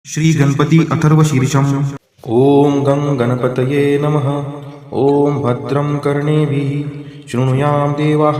श्री गणपती अथर्वशीर्षम्। ॐ गं गणपतये नमः। ॐ भद्रं कर्णेभिः शृणुयाम देवाः,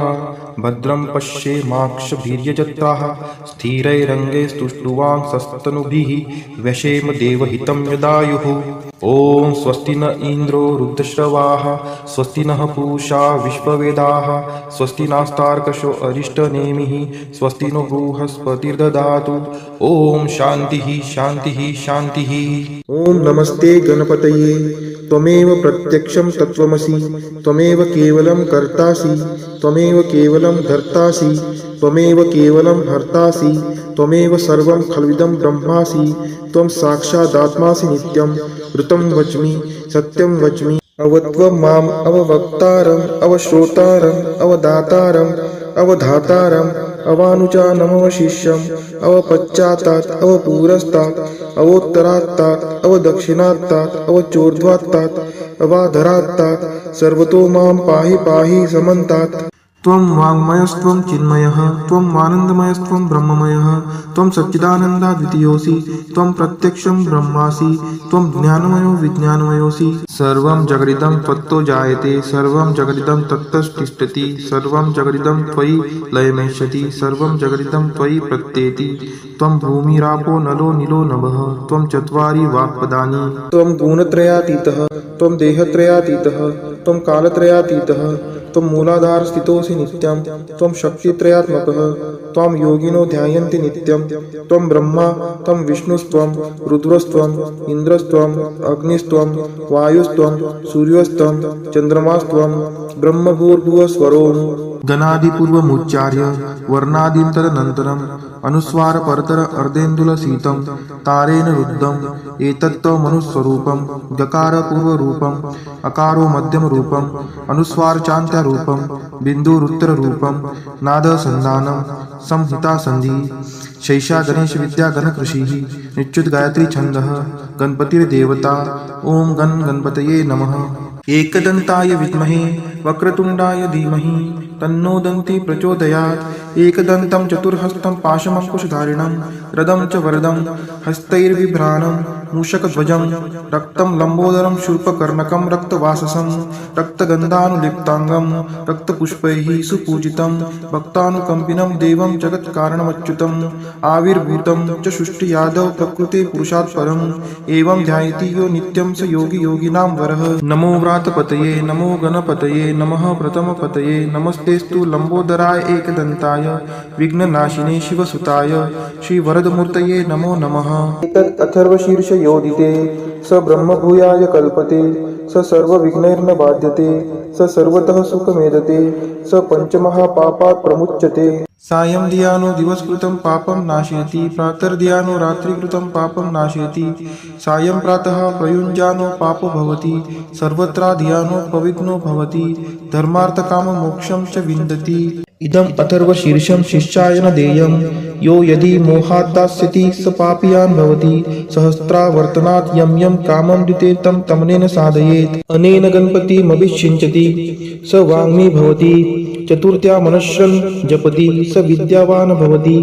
भद्रं पश्येमाक्षभिर्यजत्राः, स्थिरैरङ्गैस्तुष्टुवांसस्तनूभिः व्यशेम देवहितं यदायुः। ॐ स्वस्ति न इन्द्रो रुद्रश्रवाः, स्वस्ति नः पूषा विश्ववेदाः, स्वस्ति नास्तार्कशो अरिष्टनेमिः, स्वस्ति नो बृहस्पतिर्ददातु। ॐ शान्तिः शान्तिः शान्तिः। ओम नमस्ते गणपतये। त्वमेव प्रत्यक्षं तत्त्वमसि, त्वमेव केवलं कर्तासि, त्वमेव केवलं धर्तासि, त्वमेव केवलं हर्तासि, त्वमेव सर्वं खल्विदं ब्रह्मासि, त्वं साक्षादात्मासि नित्यं ऋतं वच्मि सत्यं वच्मि। अवत्वं माम् अववक्तारम् अवश्रोतारम् अवदातारम् अवधातारम् अवानुजानमवशिष्यम् अवपश्चात्तात् अवपुरस्तात् अवोत्तरात्तात् अवदक्षिणात्तात् अवचोर्ध्वात्तात् अवाधरात्तात् सर्वतो मां पाहि पाहि समन्तात्। त्वं वाङ्मयस्त्वं चिन्मयः, त्वं आनन्दमयस्त्वं ब्रह्ममयः, त्वं सच्चिदानन्दाद्वितीयोऽसि, त्वं प्रत्यक्षं ब्रह्मासि, त्वं ज्ञानमयो विज्ञानमयोऽसि। सर्वं जगदिदं त्वत्तो जायते, सर्वं जगदिदं तत्तस्तिष्ठति, सर्वं जगदिदं त्वयि लयमेष्यति, सर्वं जगदिदं त्वयि प्रत्येति। त्वं भूमिरापो नलो नीलो नभः, त्वं चत्वारि वाक्पदानि। त्वं गुणत्रयातीतः, त्वं देहत्रयातीतः, त्वं कालत्रयातीतः, त्वं मूलाधार स्थितोऽसि नित्यं, त्वं शक्तित्रयात्मकः, त्वं योगिनो ध्यायन्ति नित्यं। त्वं ब्रह्मा, त्वं विष्णुस्त्वं रुद्रस्त्वं इन्द्रस्त्वं अग्निस्त्वं वायुस्त्वं सूर्यस्त्वं चन्द्रमास्त्वं ब्रह्मभूर्भुवस्वरोम्। गणादिपूर्वमुच्चार्य वर्णादिं तदनन्तरम् अनुस्वार परतर अर्धेन्दुलसीतं तारेण रुद्धम् एतत्त्वमनुस्वरूपं। गकार पूर्वरूपम्, अकारो मध्यमरूपम्, अनुस्वार चान्त्यरूपम्, बिन्दुरुत्तररूपम्, नादसन्धानं संहिता संधि। शैषा गणेश विद्या गणकृषिः निच्युत गायत्री छन्दः गणपतिर्देवता। ओम गण गणपतये नमः। एकदन्ताय विद्महे वक्रतुण्डाय धीमहि तन्नो दन्ती प्रचोदयात्। एकदन्तं चतुर्हस्तं पाशमङ्कुशधारिणं रदं च वरदं हस्तैर्बिभ्राणं मूषकध्वजं रक्तं लम्बोदरं शूर्पकर्णकं रक्तवाससं रक्तगन्धानुलिप्ताङ्गं रक्तपुष्पैः सुपूजितं भक्तानुकम्पिनं देवं जगत्कारणमच्युतम् आविर्भूतं च सृष्टियादौ प्रकृते पुरुषात् परम् एवं ध्यायति यो नित्यं स योगी योगिनां वरः। नमो व्रातपतये नमो गणपतये नमः प्रथमपतये नमस्तेस्तु लंबोदराय एकदन्ताय विघ्ननाशिने शिवसुताय श्रीवरदमूर्तये नमो नमः। एतत् अथर्वशीर्ष योदिते स ब्रह्मभूयाय कल्पते, स सर्वविघ्नैर्न बाध्यते, स सर्वतः सुखमेधते, स पञ्चमहापापात् प्रमुच्यते। सायं धियानो दिवसकृतं पापं नाशयति, प्रातर्धियानो रात्रिकृतं पापं नाशयति, सायं प्रातः प्रयुञ्जानो पापो भवति, सर्वत्र धियानो पविघ्नो भवति, धर्मार्थकाममोक्षं च विन्दति। इदम् अथर्वशीर्षं शिष्याय न देयं, यो यदि मोहात् दास्यति स पापीयान् भवति, सहस्रावर्तनात् यं यं कामं द्युते तं तमनेन साधयेत्। अनेन गणपतिमभिषिञ्चति स वाङ्मी भवति, चतुर्थ्या मनश्रन् जपति स विद्यावान् भवति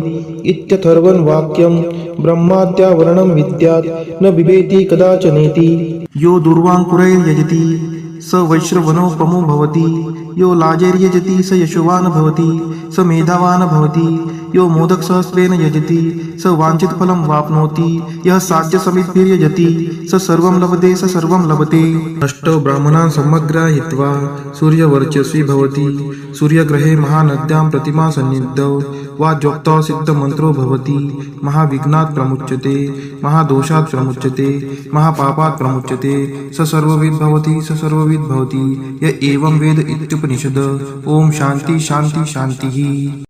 इत्यथर्वं वाक्यं। ब्रह्माद्या वर्णं विद्यात् न बिभेति कदाचनेति। यो दुर्वाङ्कुरैर्यजति स वैश्रवणोपमो भवति, यो लाजैर्यजति स यशोवान् भवति, स मेधावान् भवति, यो मोदकसहस्रेण यजति स वाञ्छितफलं वाप्नोति, यः साध्यसमिद्भिर्यजति स सर्वं लभते स सर्वं लभते। अष्टौ ब्राह्मणान् समग्राहीत्वा सूर्यवर्चस्वी भवति, सूर्यग्रहे महानद्यां प्रतिमा सन्निधौ वा जोक्तौ सिद्धमन्त्रो भवति, महाविघ्नात् प्रमुच्यते, महादोषात् प्रमुच्यते, महापापात् प्रमुच्यते, स सर्वविद् भवति स सर्वविद् भवति य एवं वेद इत्युपनिषद। ओम शान्ति शान्ति शान्तिः।